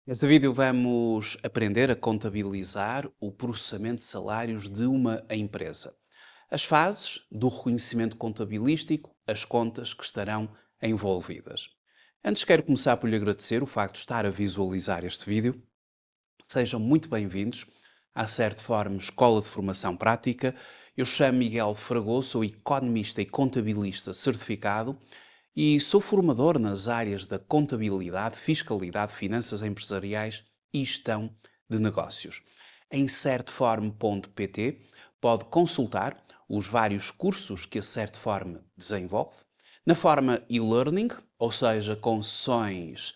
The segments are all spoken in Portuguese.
Neste vídeo vamos aprender a contabilizar o processamento de salários de uma empresa. As fases do reconhecimento contabilístico, as contas que estarão envolvidas. Antes quero começar por lhe agradecer o facto de estar a visualizar este vídeo. Sejam muito bem-vindos à Certform Escola de Formação Prática. Eu chamo Miguel Fragoso, sou economista e contabilista certificado e sou formador nas áreas da contabilidade, fiscalidade, finanças empresariais e gestão de negócios. Em certform.pt pode consultar os vários cursos que a Certform desenvolve, na forma e-learning, ou seja, com sessões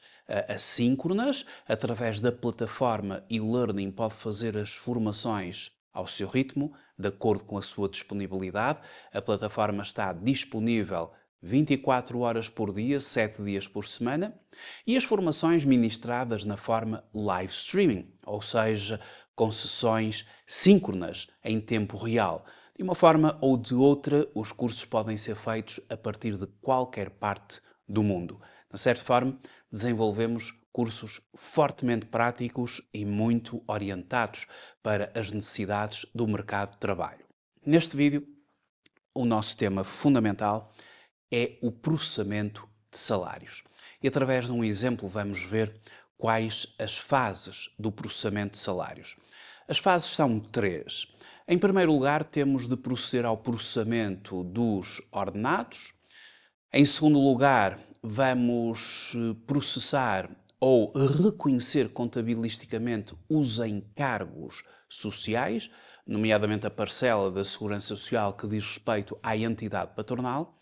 assíncronas, através da plataforma e-learning pode fazer as formações ao seu ritmo, de acordo com a sua disponibilidade. A plataforma está disponível 24 horas por dia, 7 dias por semana, e as formações ministradas na forma live streaming, ou seja, com sessões síncronas em tempo real. De uma forma ou de outra, os cursos podem ser feitos a partir de qualquer parte do mundo. Na Certform, desenvolvemos cursos fortemente práticos e muito orientados para as necessidades do mercado de trabalho. Neste vídeo, o nosso tema fundamental é o processamento de salários. E através de um exemplo vamos ver quais as fases do processamento de salários. As fases são três. Em primeiro lugar, temos de proceder ao processamento dos ordenados. Em segundo lugar, vamos processar ou reconhecer contabilisticamente os encargos sociais, nomeadamente a parcela da Segurança Social que diz respeito à entidade patronal.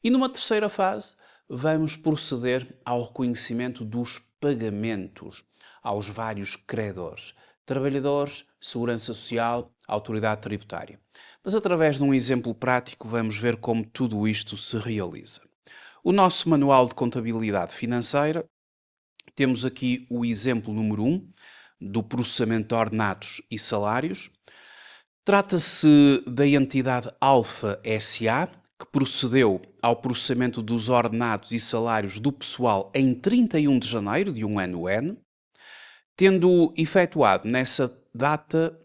E numa terceira fase, vamos proceder ao reconhecimento dos pagamentos aos vários credores, trabalhadores, Segurança Social, Autoridade Tributária. Mas através de um exemplo prático vamos ver como tudo isto se realiza. O nosso manual de contabilidade financeira, temos aqui o exemplo número 1 do processamento de ordenados e salários. Trata-se da entidade Alfa SA, que procedeu ao processamento dos ordenados e salários do pessoal em 31 de janeiro de um ano N, tendo efetuado nessa data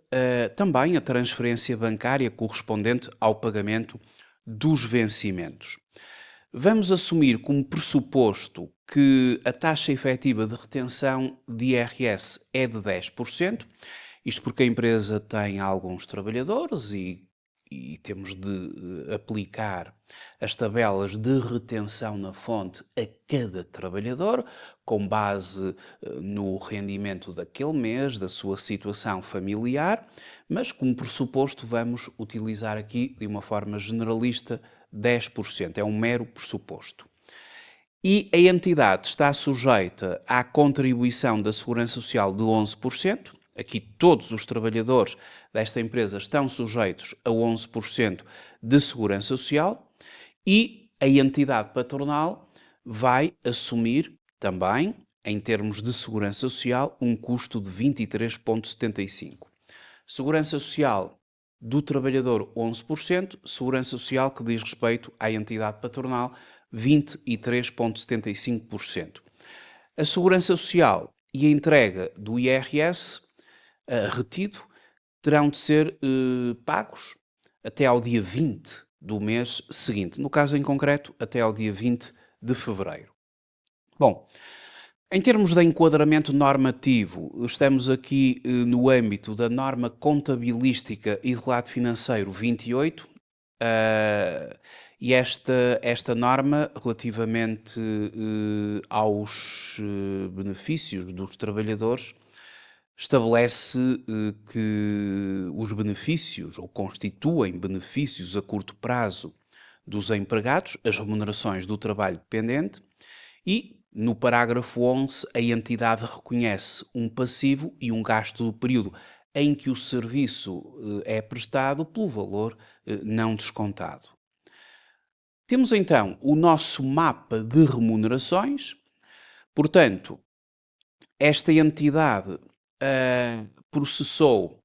também a transferência bancária correspondente ao pagamento dos vencimentos. Vamos assumir como pressuposto que a taxa efetiva de retenção de IRS é de 10%, isto porque a empresa tem alguns trabalhadores e temos de aplicar as tabelas de retenção na fonte a cada trabalhador, com base no rendimento daquele mês, da sua situação familiar, mas como pressuposto vamos utilizar aqui, de uma forma generalista, 10%. É um mero pressuposto. E a entidade está sujeita à contribuição da Segurança Social de 11%. Aqui todos os trabalhadores desta empresa estão sujeitos a 11% de Segurança Social e a entidade patronal vai assumir também, em termos de Segurança Social, um custo de 23,75%. Segurança Social do trabalhador 11%, Segurança Social que diz respeito à entidade patronal 23,75%. A Segurança Social e a entrega do IRS retido terão de ser pagos até ao dia 20 do mês seguinte. No caso em concreto, até ao dia 20 de fevereiro. Bom, em termos de enquadramento normativo, estamos aqui no âmbito da norma contabilística e de relato financeiro 28, e esta norma, relativamente aos benefícios dos trabalhadores, estabelece que os benefícios, ou constituem benefícios a curto prazo dos empregados, as remunerações do trabalho dependente, e no parágrafo 11 a entidade reconhece um passivo e um gasto do período em que o serviço é prestado pelo valor não descontado. Temos então o nosso mapa de remunerações. Portanto, esta entidade processou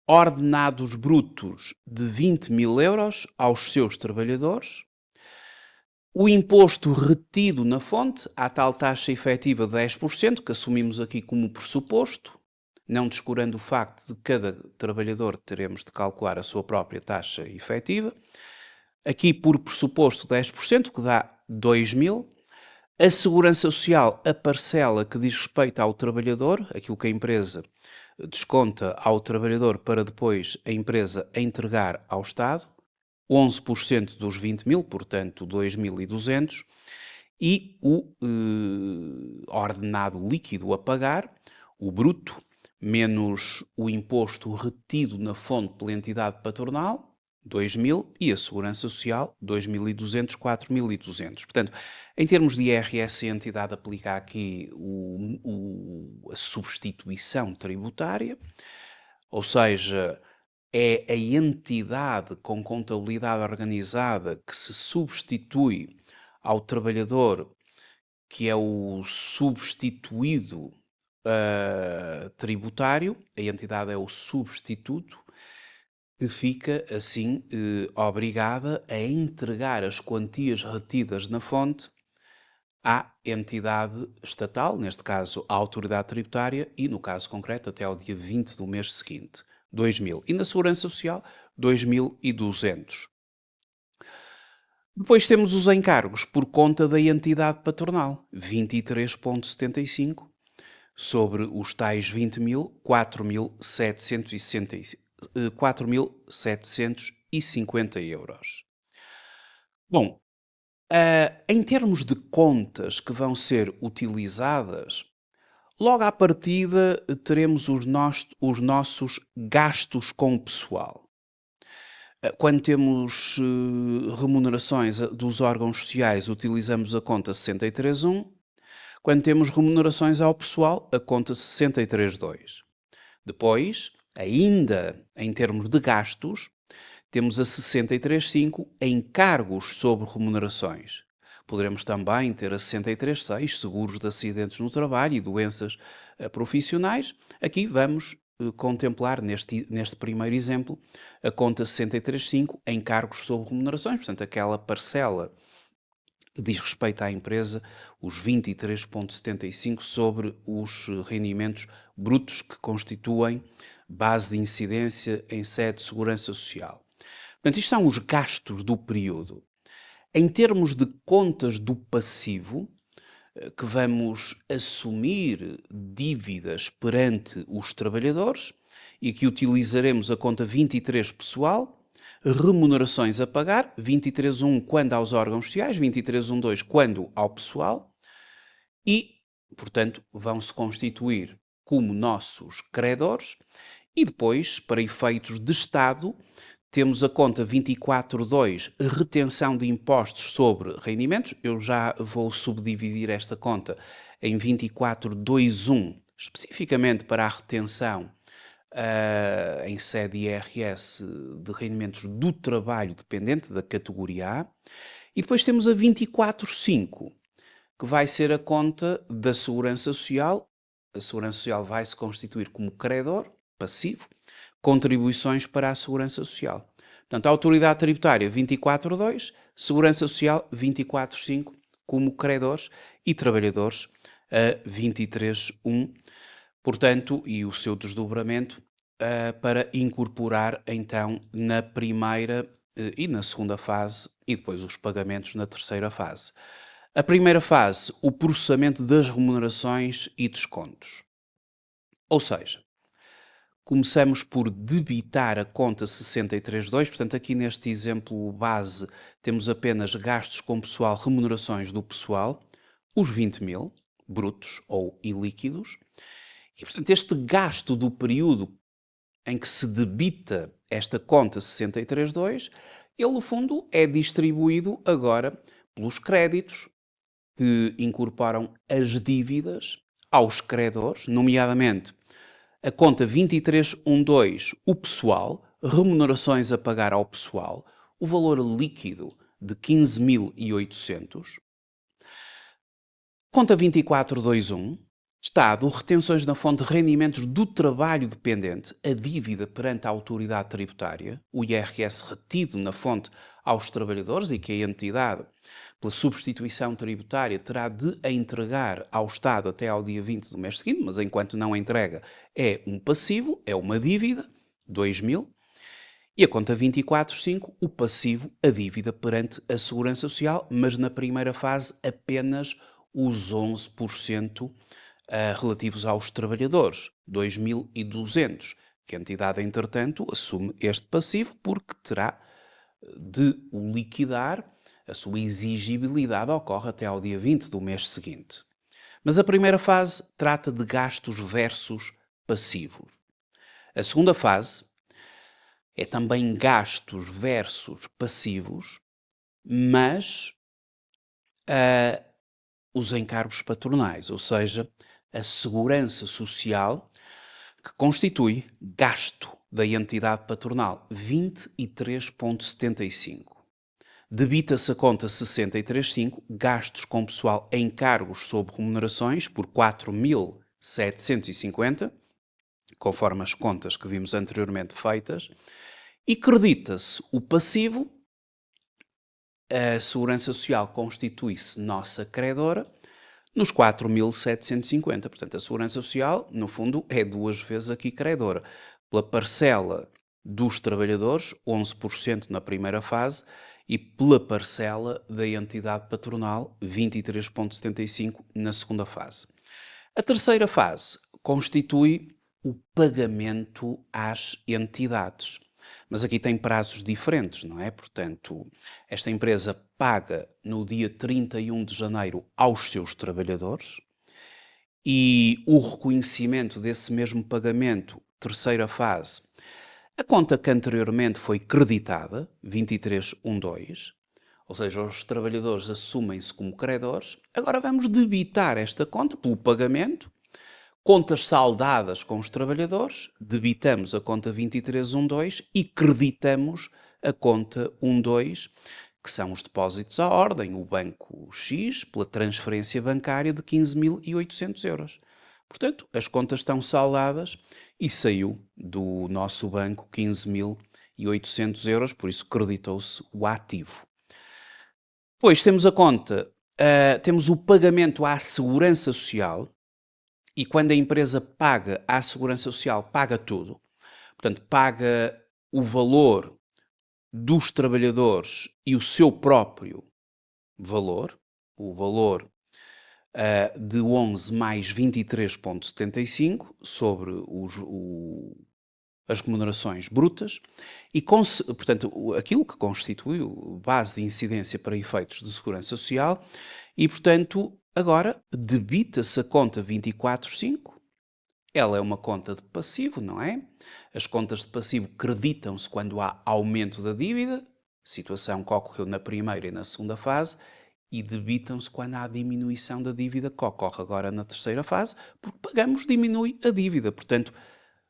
ordenados brutos de 20 mil euros aos seus trabalhadores, O imposto retido na fonte, à tal taxa efetiva de 10%, que assumimos aqui como pressuposto, não descurando o facto de cada trabalhador teremos de calcular a sua própria taxa efetiva. Aqui por pressuposto 10%, que dá 2.000. A segurança social, a parcela que diz respeito ao trabalhador, aquilo que a empresa desconta ao trabalhador para depois a empresa entregar ao Estado, 11% dos 20.000, portanto 2.200, e o ordenado líquido a pagar, o bruto, menos o imposto retido na fonte pela entidade patronal, 2.000, e a Segurança Social, 2.200, 4.200. Portanto, em termos de IRS, a entidade aplica aqui a substituição tributária, ou seja, é a entidade com contabilidade organizada que se substitui ao trabalhador, que é o substituído tributário, a entidade é o substituto, que fica assim obrigada a entregar as quantias retidas na fonte à entidade estatal, neste caso à autoridade tributária, e no caso concreto até ao dia 20 do mês seguinte, 2.000. E na Segurança Social, 2.200. Depois temos os encargos por conta da entidade patronal, 23,75, sobre os tais 20.000, 4.750 euros. Bom, em termos de contas que vão ser utilizadas, logo à partida teremos os nossos gastos com o pessoal. Quando temos remunerações dos órgãos sociais, utilizamos a conta 63.1. Quando temos remunerações ao pessoal, a conta 63.2. Depois, ainda em termos de gastos, temos a 63.5, encargos sobre remunerações. Poderemos também ter a 63.6, seguros de acidentes no trabalho e doenças profissionais. Aqui vamos contemplar, neste primeiro exemplo, a conta 63.5, encargos sobre remunerações, portanto, aquela parcela que diz respeito à empresa, os 23,75 sobre os rendimentos brutos que constituem base de incidência em sede de segurança social. Portanto, isto são os gastos do período. Em termos de contas do passivo, que vamos assumir dívidas perante os trabalhadores e que utilizaremos a conta 23 pessoal, remunerações a pagar, 23.1 quando aos órgãos sociais, 23.1.2 quando ao pessoal, e, portanto, vão-se constituir como nossos credores, e depois, para efeitos de Estado, temos a conta 24.2, retenção de impostos sobre rendimentos. Eu já vou subdividir esta conta em 24.2.1, especificamente para a retenção em sede IRS de rendimentos do trabalho dependente da categoria A. E depois temos a 24.5, que vai ser a conta da Segurança Social. A Segurança Social vai se constituir como credor passivo, contribuições para a Segurança Social. Portanto, a Autoridade Tributária 24.2, Segurança Social 24.5 como credores e trabalhadores a 23.1, portanto, e o seu desdobramento para incorporar então na primeira e na segunda fase e depois os pagamentos na terceira fase. A primeira fase, o processamento das remunerações e descontos. Ou seja, começamos por debitar a conta 63.2, portanto aqui neste exemplo base temos apenas gastos com pessoal, remunerações do pessoal, os 20.000, brutos ou ilíquidos, e portanto este gasto do período em que se debita esta conta 63.2, ele no fundo é distribuído agora pelos créditos que incorporam as dívidas aos credores, nomeadamente a conta 23.1.2, o pessoal, remunerações a pagar ao pessoal, o valor líquido de 15.800. Conta 24.2.1, Estado, retenções na fonte de rendimentos do trabalho dependente, a dívida perante a autoridade tributária, o IRS retido na fonte aos trabalhadores e que a entidade pela substituição tributária, terá de a entregar ao Estado até ao dia 20 do mês seguinte, mas enquanto não a entrega é um passivo, é uma dívida, 2.000. E a conta 24.5, o passivo, a dívida perante a Segurança Social, mas na primeira fase apenas os 11% relativos aos trabalhadores, 2.200, que a entidade, entretanto, assume este passivo porque terá de o liquidar, a sua exigibilidade ocorre até ao dia 20 do mês seguinte. Mas a primeira fase trata de gastos versus passivos. A segunda fase é também gastos versus passivos, mas os encargos patronais, ou seja, a segurança social que constitui gasto da entidade patronal, 23,75. Debita-se a conta 63,5, gastos com pessoal em cargos sob remunerações por 4.750, conforme as contas que vimos anteriormente feitas, e credita-se o passivo. A Segurança Social constitui-se nossa credora nos 4.750. Portanto, a Segurança Social, no fundo, é duas vezes aqui credora. Pela parcela dos trabalhadores, 11% na primeira fase, e pela parcela da entidade patronal, 23,75% na segunda fase. A terceira fase constitui o pagamento às entidades. Mas aqui tem prazos diferentes, não é? Portanto, esta empresa paga no dia 31 de janeiro aos seus trabalhadores e o reconhecimento desse mesmo pagamento, terceira fase, a conta que anteriormente foi creditada, 23.12, ou seja, os trabalhadores assumem-se como credores, agora vamos debitar esta conta pelo pagamento, contas saldadas com os trabalhadores, debitamos a conta 23.12 e creditamos a conta 12, que são os depósitos à ordem, o banco X, pela transferência bancária de 15.800 euros. Portanto, as contas estão saldadas e saiu do nosso banco 15.800 euros, por isso creditou-se o ativo. Depois temos a conta, temos o pagamento à Segurança Social, e quando a empresa paga à Segurança Social, paga tudo. Portanto, paga o valor dos trabalhadores e o seu próprio valor, o valor de 11 mais 23,75 sobre as remunerações brutas e, portanto, aquilo que constitui base de incidência para efeitos de segurança social e, portanto, agora debita-se a conta 24.5. Ela é uma conta de passivo, não é? As contas de passivo creditam-se quando há aumento da dívida, situação que ocorreu na primeira e na segunda fase, e debitam-se quando há diminuição da dívida, que ocorre agora na terceira fase, porque pagamos, diminui a dívida. Portanto,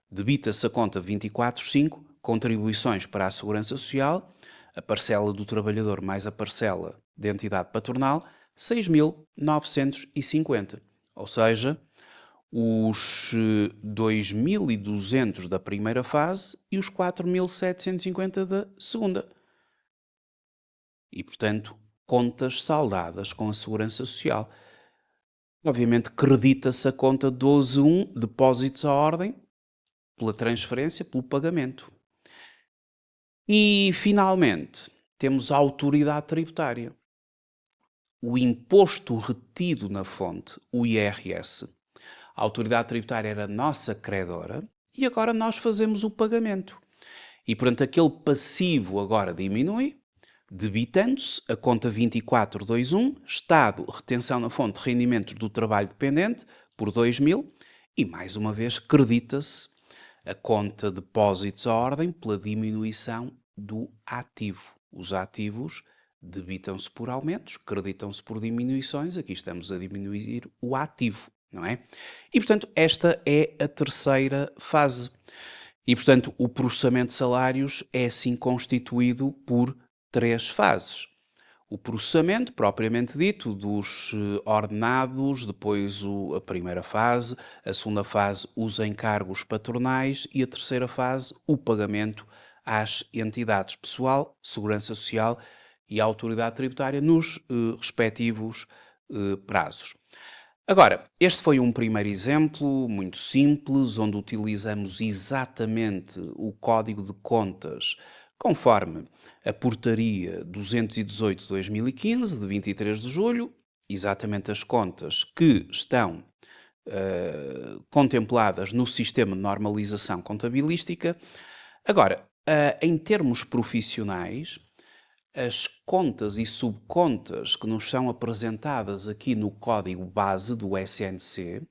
debita-se a conta 24.5, contribuições para a Segurança Social, a parcela do trabalhador mais a parcela da entidade patronal, 6.950. Ou seja, os 2.200 da primeira fase e os 4.750 da segunda. E, portanto, contas saldadas com a Segurança Social. Obviamente, credita-se a conta 12.1, depósitos à ordem, pela transferência, pelo pagamento. E, finalmente, temos a autoridade tributária. O imposto retido na fonte, o IRS. A autoridade tributária era nossa credora e agora nós fazemos o pagamento. E, portanto, aquele passivo agora diminui, debitando-se a conta 24.21, Estado, retenção na fonte de rendimentos do trabalho dependente, por 2.000, e, mais uma vez, credita-se a conta depósitos à ordem pela diminuição do ativo. Os ativos debitam-se por aumentos, creditam-se por diminuições, aqui estamos a diminuir o ativo, não é? E, portanto, esta é a terceira fase. E, portanto, o processamento de salários é assim constituído por 3 fases. O processamento, propriamente dito, dos ordenados, depois a primeira fase, a segunda fase, os encargos patronais e a terceira fase, o pagamento às entidades pessoal, segurança social e a autoridade tributária nos respectivos prazos. Agora, este foi um primeiro exemplo muito simples, onde utilizamos exatamente o Código de Contas conforme a Portaria 218 de 2015, de 23 de julho, exatamente as contas que estão contempladas no Sistema de Normalização Contabilística. Agora, em termos profissionais, as contas e subcontas que nos são apresentadas aqui no código base do SNC,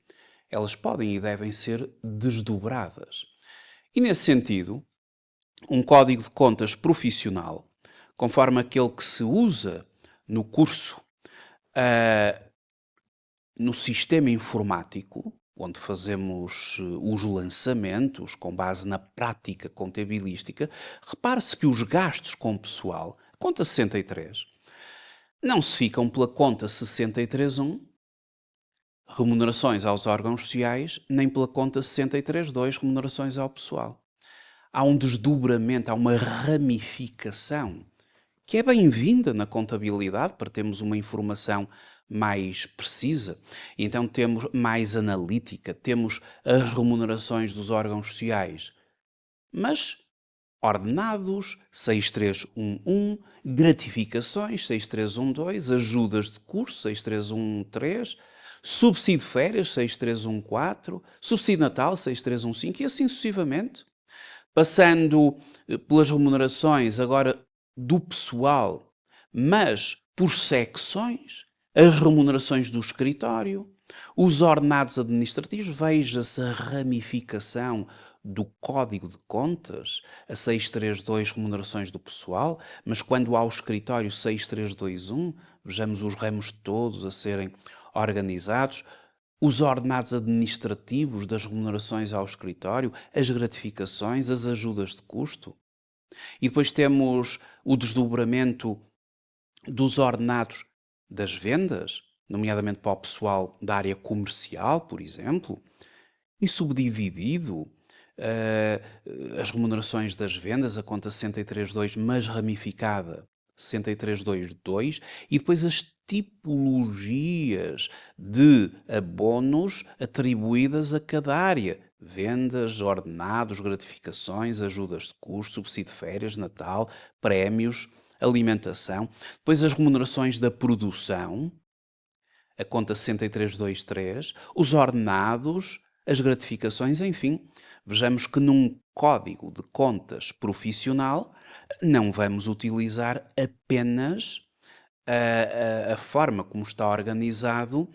elas podem e devem ser desdobradas. E nesse sentido, um código de contas profissional, conforme aquele que se usa no curso, no sistema informático, onde fazemos os lançamentos com base na prática contabilística, repare-se que os gastos com pessoal, conta 63, não se ficam pela conta 63.1, remunerações aos órgãos sociais, nem pela conta 63.2, remunerações ao pessoal. Há um desdobramento, há uma ramificação que é bem-vinda na contabilidade para termos uma informação mais precisa. Então temos mais analítica, temos as remunerações dos órgãos sociais, mas ordenados 6311, gratificações 6312, ajudas de curso 6313, subsídio de férias 6314, subsídio de Natal 6315 e assim sucessivamente. Passando pelas remunerações agora do pessoal, mas por secções, as remunerações do escritório, os ordenados administrativos, veja-se a ramificação do Código de Contas, a 632 remunerações do pessoal, mas quando há o escritório 6321, vejamos os ramos todos a serem organizados, os ordenados administrativos das remunerações ao escritório, as gratificações, as ajudas de custo. E depois temos o desdobramento dos ordenados das vendas, nomeadamente para o pessoal da área comercial, por exemplo, e subdividido as remunerações das vendas, a conta 63.2, mas ramificada 63.2.2, e depois as tipologias de abonos atribuídas a cada área. Vendas, ordenados, gratificações, ajudas de custo, subsídio de férias, Natal, prémios, alimentação. Depois as remunerações da produção, a conta 63.2.3, os ordenados, as gratificações, enfim. Vejamos que num código de contas profissional não vamos utilizar apenas a forma como está organizado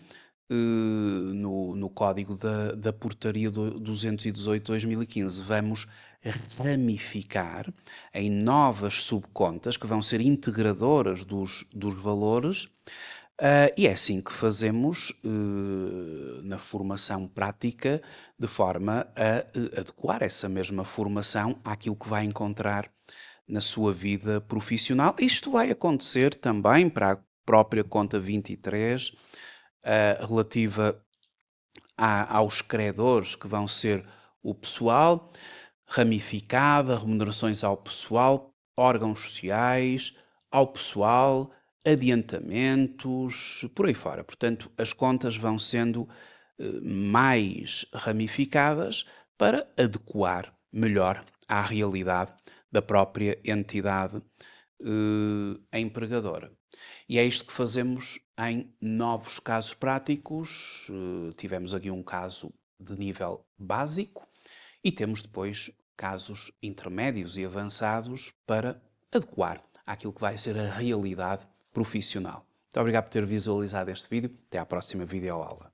no código da Portaria 218/2015. Vamos ramificar em novas subcontas que vão ser integradoras dos valores. E é assim que fazemos na formação prática, de forma a adequar essa mesma formação àquilo que vai encontrar na sua vida profissional. Isto vai acontecer também para a própria conta 23, relativa aos credores, que vão ser o pessoal, ramificada, remunerações ao pessoal, órgãos sociais, ao pessoal, adiantamentos, por aí fora. Portanto, as contas vão sendo mais ramificadas para adequar melhor à realidade da própria entidade empregadora. E é isto que fazemos em novos casos práticos. Tivemos aqui um caso de nível básico e temos depois casos intermédios e avançados para adequar àquilo que vai ser a realidade profissional. Muito obrigado por ter visualizado este vídeo. Até à próxima videoaula.